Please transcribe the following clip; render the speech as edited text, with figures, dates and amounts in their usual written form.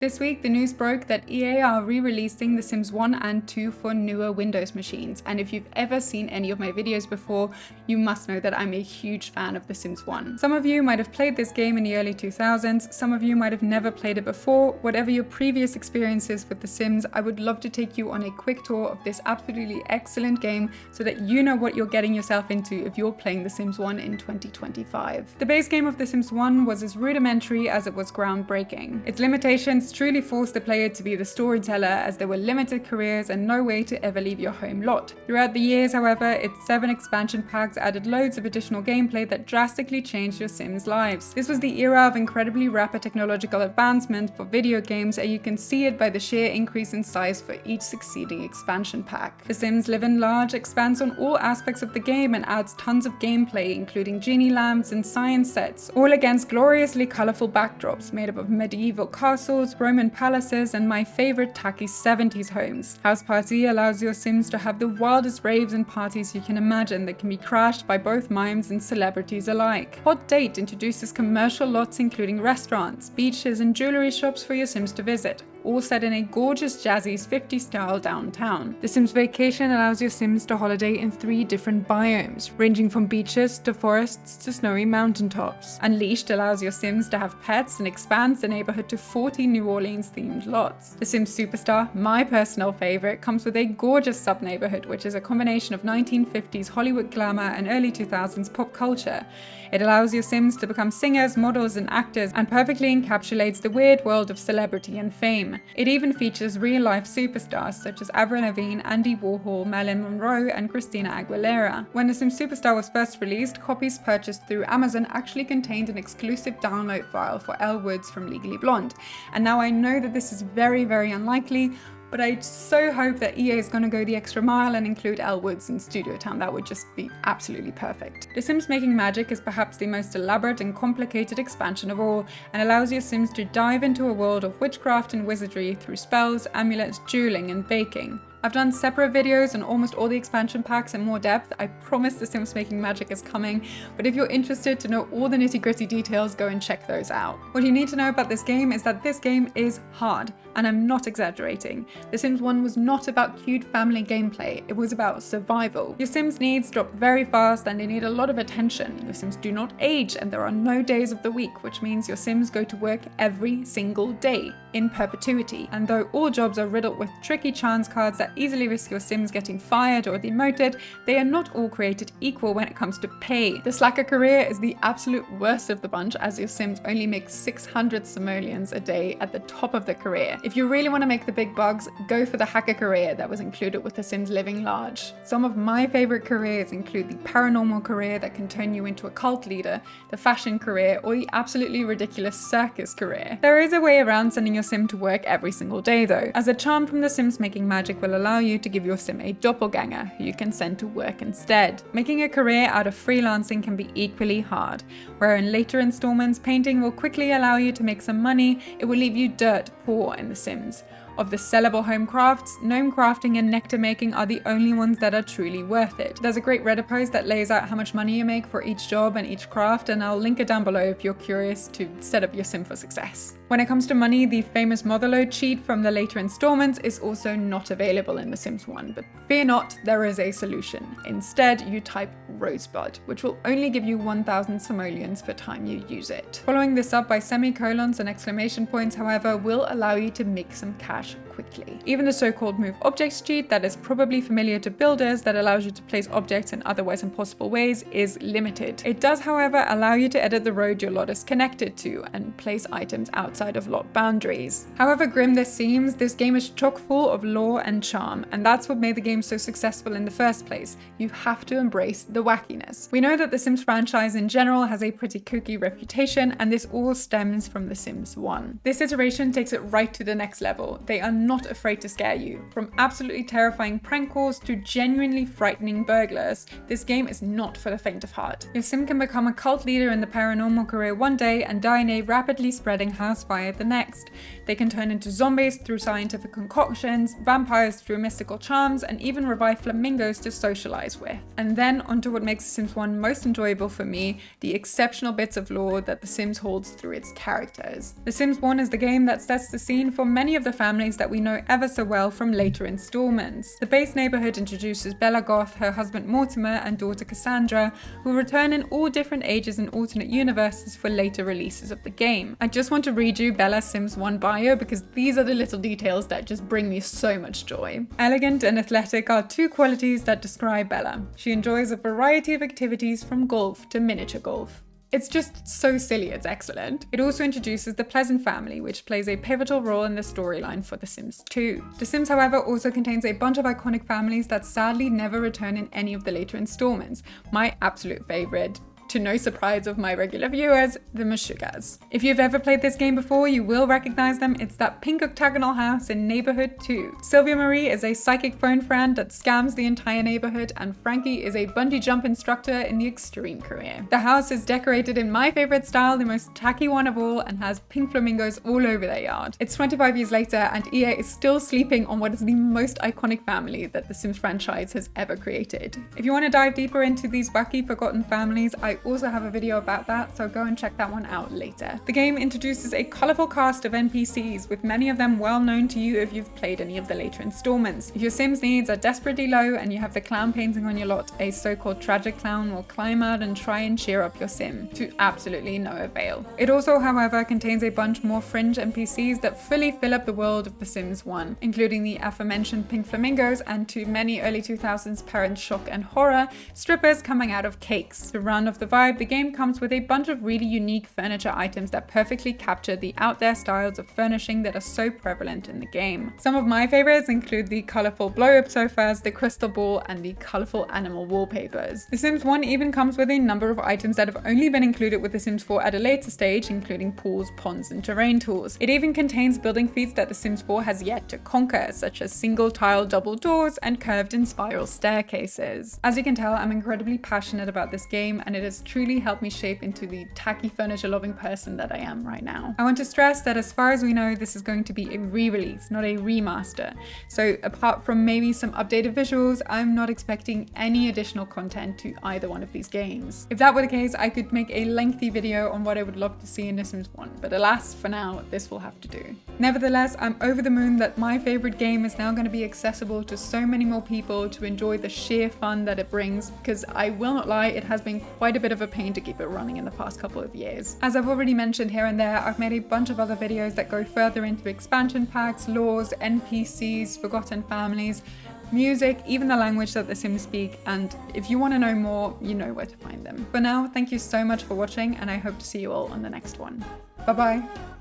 This week, the news broke that EA are re-releasing The Sims 1 and 2 for newer Windows machines, and if you've ever seen any of my videos before, you must know that I'm a huge fan of The Sims 1. Some of you might have played this game in the early 2000s, some of you might have never played it before. Whatever your previous experiences with The Sims, I would love to take you on a quick tour of this absolutely excellent game so that you know what you're getting yourself into if you're playing The Sims 1 in 2025. The base game of The Sims 1 was as rudimentary as it was groundbreaking. Its limitations truly forced the player to be the storyteller, as there were limited careers and no way to ever leave your home lot. Throughout the years, however, its 7 expansion packs added loads of additional gameplay that drastically changed your Sims' lives. This was the era of incredibly rapid technological advancement for video games, and you can see it by the sheer increase in size for each succeeding expansion pack. The Sims Live and Large expands on all aspects of the game and adds tons of gameplay, including genie lamps and science sets, all against gloriously colourful backdrops made up of medieval castles, Roman palaces, and my favorite tacky 70s homes. House Party allows your Sims to have the wildest raves and parties you can imagine that can be crashed by both mimes and celebrities alike. Hot Date introduces commercial lots including restaurants, beaches, and jewelry shops for your Sims to visit, all set in a gorgeous jazzy 50s style downtown. The Sims Vacation allows your Sims to holiday in 3 different biomes, ranging from beaches to forests to snowy mountaintops. Unleashed allows your Sims to have pets and expands the neighborhood to 40 New Orleans themed lots. The Sims Superstar, my personal favorite, comes with a gorgeous sub-neighborhood which is a combination of 1950s Hollywood glamour and early 2000s pop culture. It allows your Sims to become singers, models, and actors, and perfectly encapsulates the weird world of celebrity and fame. It even features real-life superstars such as Avril Lavigne, Andy Warhol, Marilyn Monroe, and Christina Aguilera. When The Sims Superstar was first released, copies purchased through Amazon actually contained an exclusive download file for Elle Woods from Legally Blonde. And now I know that this is very, very unlikely, but I so hope that EA is going to go the extra mile and include Elle Woods in Studio Town. That would just be absolutely perfect. The Sims Making Magic is perhaps the most elaborate and complicated expansion of all, and allows your Sims to dive into a world of witchcraft and wizardry through spells, amulets, dueling, and baking. I've done separate videos on almost all the expansion packs in more depth. I promise The Sims Making Magic is coming, but if you're interested to know all the nitty-gritty details, go and check those out. What you need to know about this game is that this game is hard, and I'm not exaggerating. The Sims 1 was not about cute family gameplay, it was about survival. Your Sims' needs drop very fast and they need a lot of attention. Your Sims do not age and there are no days of the week, which means your Sims go to work every single day, in perpetuity. And though all jobs are riddled with tricky chance cards that easily risk your Sims getting fired or demoted, they are not all created equal when it comes to pay. The slacker career is the absolute worst of the bunch, as your Sims only make 600 simoleons a day at the top of the career. If you really want to make the big bucks, go for the hacker career that was included with The Sims Living Large. Some of my favorite careers include the paranormal career that can turn you into a cult leader, the fashion career, or the absolutely ridiculous circus career. There is a way around sending your Sim to work every single day though, as a charm from The Sims Making Magic will allow you to give your Sim a doppelganger who you can send to work instead. Making a career out of freelancing can be equally hard, where in later installments painting will quickly allow you to make some money, it will leave you dirt poor in The Sims. Of the sellable home crafts, gnome crafting and nectar making are the only ones that are truly worth it. There's a great Reddit post that lays out how much money you make for each job and each craft, and I'll link it down below if you're curious to set up your Sim for success. When it comes to money, the famous motherlode cheat from the later installments is also not available in The Sims 1, but fear not, there is a solution. Instead, you type Rosebud, which will only give you 1,000 simoleons per time you use it. Following this up by semicolons and exclamation points, however, will allow you to make some cash quickly. Even the so-called move objects cheat that is probably familiar to builders, that allows you to place objects in otherwise impossible ways, is limited. It does, however, allow you to edit the road your lot is connected to and place items outside of lot boundaries. However grim this seems, this game is chock full of lore and charm, and that's what made the game so successful in the first place. You have to embrace the wackiness. We know that the Sims franchise in general has a pretty kooky reputation, and this all stems from The Sims 1. This iteration takes it right to the next level. They are not afraid to scare you. From absolutely terrifying prank calls to genuinely frightening burglars, this game is not for the faint of heart. Your sim can become a cult leader in the paranormal career one day and die in a rapidly spreading house fire the next. They can turn into zombies through scientific concoctions, vampires through mystical charms, and even revive flamingos to socialize with. And then onto what makes The Sims 1 most enjoyable for me, the exceptional bits of lore that The Sims holds through its characters. The Sims 1 is the game that sets the scene for many of the families that we know ever so well from later installments. The base neighborhood introduces Bella Goth, her husband Mortimer, and daughter Cassandra, who return in all different ages and alternate universes for later releases of the game. I just want to read you Bella's Sims 1 bio because these are the little details that just bring me so much joy. Elegant and athletic are two qualities that describe Bella. She enjoys a variety of activities from golf to miniature golf. It's just so silly, it's excellent. It also introduces the Pleasant family, which plays a pivotal role in the storyline for The Sims 2. The Sims, however, also contains a bunch of iconic families that sadly never return in any of the later installments. My absolute favorite, to no surprise of my regular viewers, the Mashugas. If you've ever played this game before, you will recognize them. It's that pink octagonal house in Neighborhood 2. Sylvia-Marie is a psychic phone friend that scams the entire neighborhood, and Frankie is a bungee jump instructor in the extreme career. The house is decorated in my favorite style, the most tacky one of all, and has pink flamingos all over their yard. It's 25 years later, and EA is still sleeping on what is the most iconic family that the Sims franchise has ever created. If you want to dive deeper into these wacky forgotten families, I also have a video about that, so go and check that one out later. The game introduces a colourful cast of NPCs, with many of them well known to you if you've played any of the later installments. If your Sims needs are desperately low and you have the clown painting on your lot, a so-called tragic clown will climb out and try and cheer up your Sim, to absolutely no avail. It also, however, contains a bunch more fringe NPCs that fully fill up the world of The Sims 1, including the aforementioned pink flamingos and, to many early 2000s parents' shock and horror, strippers coming out of cakes. To round off the vibe, the game comes with a bunch of really unique furniture items that perfectly capture the out there styles of furnishing that are so prevalent in the game. Some of my favorites include the colorful blow-up sofas, the crystal ball, and the colorful animal wallpapers. The Sims 1 even comes with a number of items that have only been included with The Sims 4 at a later stage, including pools, ponds, and terrain tools. It even contains building feats that The Sims 4 has yet to conquer, such as single tile double doors and curved and spiral staircases. As you can tell, I'm incredibly passionate about this game, and it has truly helped me shape into the tacky furniture loving person that I am right now. I want to stress that as far as we know, this is going to be a re-release, not a remaster. So apart from maybe some updated visuals, I'm not expecting any additional content to either one of these games. If that were the case, I could make a lengthy video on what I would love to see in The Sims 1, but alas, for now, this will have to do. Nevertheless, I'm over the moon that my favorite game is now going to be accessible to so many more people to enjoy the sheer fun that it brings, because I will not lie, it has been quite a bit of a pain to keep it running in the past couple of years. As I've already mentioned here and there, I've made a bunch of other videos that go further into expansion packs, laws, NPCs, forgotten families, music, even the language that the Sims speak, and if you want to know more, you know where to find them. For now, thank you so much for watching, and I hope to see you all on the next one. Bye bye!